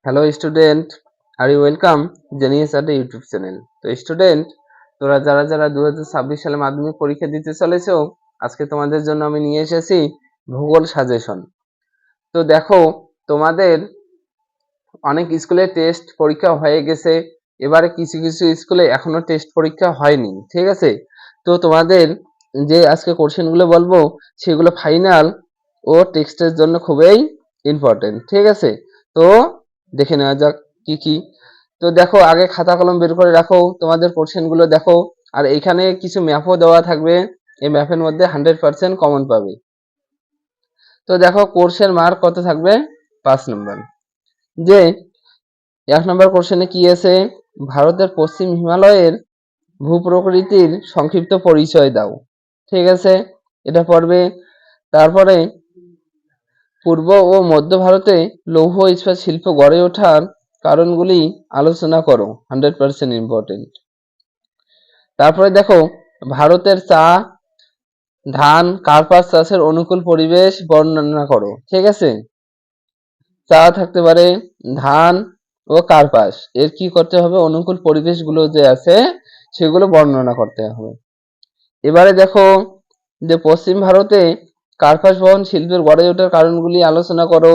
Hello student, are you welcome genius Adda YouTube channel. তো student, তোরা যারা যারা 2026 সালে মাধ্যমিক পরীক্ষা দিতে চলেছো, আজকে তোমাদের জন্য আমি নিয়ে এসেছি ভূগোল সাজেশন। তো দেখো, তোমাদের অনেক স্কুলে টেস্ট পরীক্ষা হয়ে গেছে, এবারে কিছু কিছু স্কুলে এখনো টেস্ট পরীক্ষা হয়নি, ঠিক আছে? তো তোমাদের যে আজকে কোশ্চেনগুলো বলবো সেগুলো ফাইনাল ও টেক্সটের জন্য খুবই ইম্পর্টেন্ট, ঠিক আছে? তো দেখে নেওয়া যাক কি কি। তো দেখো, আগে খাতা কলম বের করে রাখো, তোমাদের কোশ্চেনগুলো দেখো। আর এখানে কিছু ম্যাপও দেওয়া থাকবে, এই ম্যাপের মধ্যে 100% কমন পাবে। তো দেখো, কোর্সের মার্ক কত থাকবে? 5 নম্বর। যে 1 নম্বর কোশ্চেনে কি আছে, ভারতের পশ্চিম হিমালয়ের ভূপ্রকৃতির সংক্ষিপ্ত পরিচয় দাও, ঠিক আছে? এটা পড়বে। তারপরে পূর্ব ও মধ্য ভারতে লৌহ ইস্পাত শিল্প গড়ে ওঠার কারণগুলি আলোচনা করো, 100% ইম্পর্টেন্ট। তারপরে দেখো, ভারতের চা, ধান, কার্পাস চাষের অনুকূল পরিবেশ বর্ণনা করো, ঠিক আছে? চা থাকতে পারে, ধান ও কার্পাস, এর কি করতে হবে? অনুকূল পরিবেশগুলো যে আছে সেগুলো বর্ণনা করতে হবে। এবারে দেখো, যে পশ্চিম ভারতে কার্পাস বহন শিল্পের গড়ে ওঠার কারণগুলি আলোচনা করো।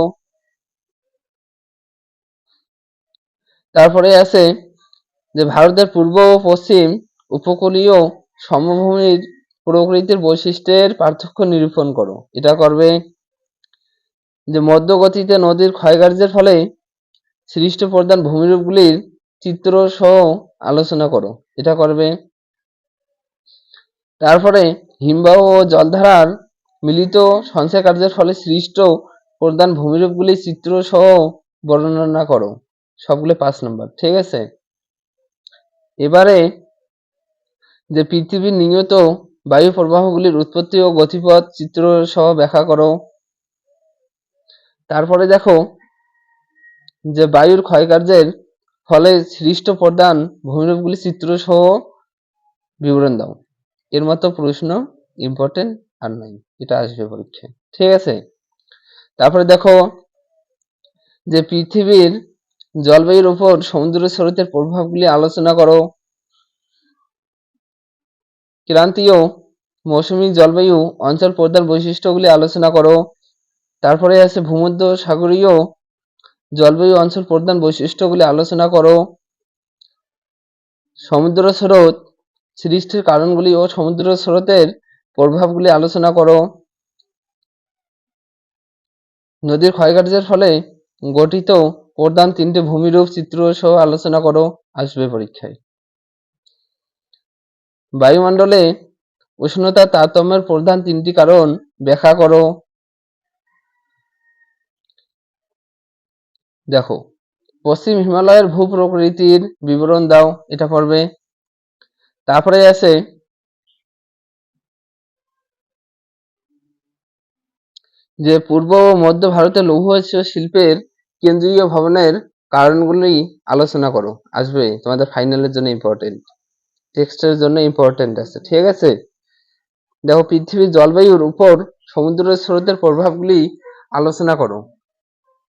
তারপরে আছে যে ভারতের পূর্ব ও পশ্চিম উপকূলীয় সমভূমির প্রকৃতির বৈশিষ্ট্যের পার্থক্য নিরূপণ করো, এটা করবে। যে মধ্যগতিতে নদীর ক্ষয়কার্যের ফলে সৃষ্ট প্রধান ভূমিরূপগুলির চিত্র সহ আলোচনা করো, এটা করবে। তারপরে হিমবাহ ও জলধারার মিলিত সঞ্চয় কার্যের ফলে সৃষ্ট প্রধান ভূমিরূপগুলির চিত্র সহ বর্ণনা করো, সবগুলো 5 নম্বর, ঠিক আছে? এবারে যে পৃথিবীর নিয়ত বায়ু প্রবাহগুলির উৎপত্তি ও গতিপথ চিত্র সহ ব্যাখ্যা করো। তারপরে দেখো, যে বায়ুর ক্ষয়কার্যের ফলে সৃষ্ট প্রধান ভূমিরূপগুলি চিত্র সহ বিবরণ দাও। এর মতো প্রশ্ন ইম্পর্টেন্ট আর নাই, এটা আসবে পরীক্ষায়, ঠিক আছে? তারপরে দেখো, যে পৃথিবীর জলবায়ুর উপর সমুদ্র স্রোতের প্রভাবগুলি আলোচনা করো। ক্রান্তীয় মৌসুমী জলবায়ু অঞ্চল প্রধান বৈশিষ্ট্যগুলি আলোচনা করো। তারপরে আছে ভূমধ্য সাগরীয় জলবায়ু অঞ্চল প্রধান বৈশিষ্ট্যগুলি আলোচনা করো। সমুদ্র স্রোত সৃষ্টির কারণগুলি ও সমুদ্র স্রোতের প্রভাবগুলি আলোচনা করো। নদীর ক্ষয়কার্যের ফলে গঠিত প্রধান 3টি ভূমিরূপ চিত্র সহ আলোচনা করো, আসবে পরীক্ষায়। বায়ুমণ্ডলে উষ্ণতা তারতম্যের প্রধান 3টি কারণ ব্যাখ্যা করো। দেখো, পশ্চিম হিমালয়ের ভূপ্রকৃতির বিবরণ দাও, এটা পড়বে। তারপরে আছে যে পূর্ব ও মধ্য ভারতের লৌহ ইস্পাত শিল্পের কেন্দ্রীয় ভবনের কারণগুলি আলোচনা করো, আসবে তোমাদের ফাইনালের জন্য ইম্পর্টেন্ট, টেক্সটের জন্য ইম্পর্টেন্ট আছে, ঠিক আছে? দেখো, পৃথিবীর জলবায়ুর উপর সমুদ্রের স্রোতের প্রভাবগুলি আলোচনা করো,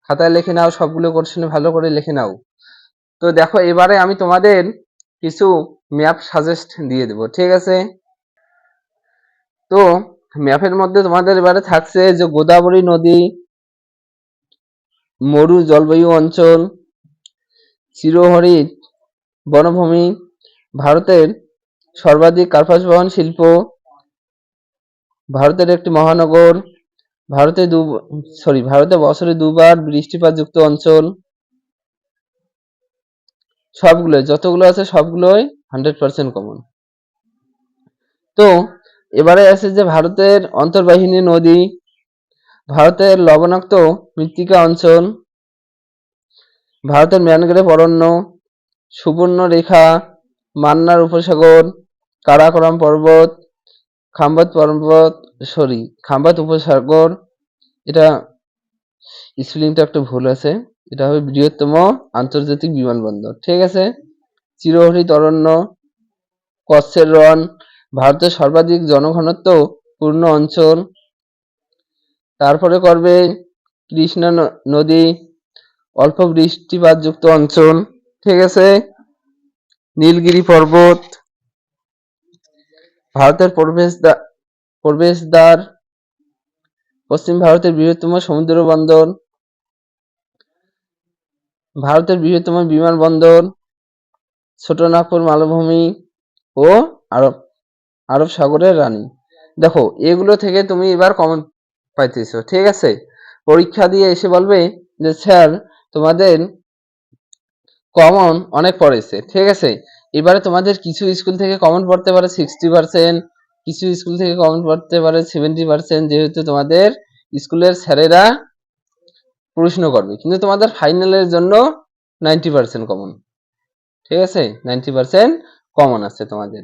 খাতায় লিখে নাও, সবগুলো কোশ্চেন ভালো করে লিখে নাও। তো দেখো, এবারে আমি তোমাদের কিছু ম্যাপ সাজেস্ট দিয়ে দেব, ঠিক আছে? তো ম্যাপের মধ্যে তোমাদের এবারে থাকছে যে গোদাবরী নদী, মরু জলবায়ু অঞ্চল, চিরহরিৎ বনভূমি, ভারতের সর্বাধিক কার্পাস বহন শিল্প, ভারতের একটি মহানগর, ভারতে বছরে 2বার বৃষ্টিপাত যুক্ত অঞ্চল, সবগুলো যতগুলো আছে সবগুলোই 100% কমন। তো এবারে আছে যে ভারতের অন্তর্বাহিনী নদী, ভারতের লবণাক্ত মৃত্তিকা অঞ্চল, ভারতের ম্যানগ্রোভ অরণ্য, সুবর্ণরেখা, মান্নার উপসাগর, কারাকোরাম পর্বত, খাম্বাত উপসাগর, এটা স্পেলিংটা একটু ভুল আছে, এটা হবে বৃহত্তম আন্তর্জাতিক বিমানবন্দর, ঠিক আছে? চিরহরিৎ অরণ্য, কচ্ছের রণ, ভারতের সর্বাধিক জনঘনত্ব পূর্ণ অঞ্চল। তারপরে করবে কৃষ্ণা নদী, অল্প বৃষ্টিপাতযুক্ত অঞ্চল, ঠিক আছে, নীলগিরি পর্বত, ভারতের প্রবেশদ্বার, পশ্চিম ভারতের বৃহত্তম সমুদ্র বন্দর, ভারতের বৃহত্তম বিমানবন্দর, ছোটনাগপুর মালভূমি ও আরব আরব সাগরের রানী। দেখো এগুলো থেকে তুমি এবার কমন পাইতেছো, ঠিক আছে। পরীক্ষা দিয়ে এসে বলবে যে স্যার তোমাদের কমন অনেক পড়েছে, ঠিক আছে। এবারে তোমাদের কিছু স্কুল থেকে কমন পড়তে পারে 60%, কিছু স্কুল থেকে কমন পড়তে পারে 70%, যেহেতু তোমাদের স্কুলের স্যারেরা প্রশ্ন করবে, কিন্তু তোমাদের ফাইনালের জন্য 90% কমন, ঠিক আছে, 90% কমন আছে তোমাদের।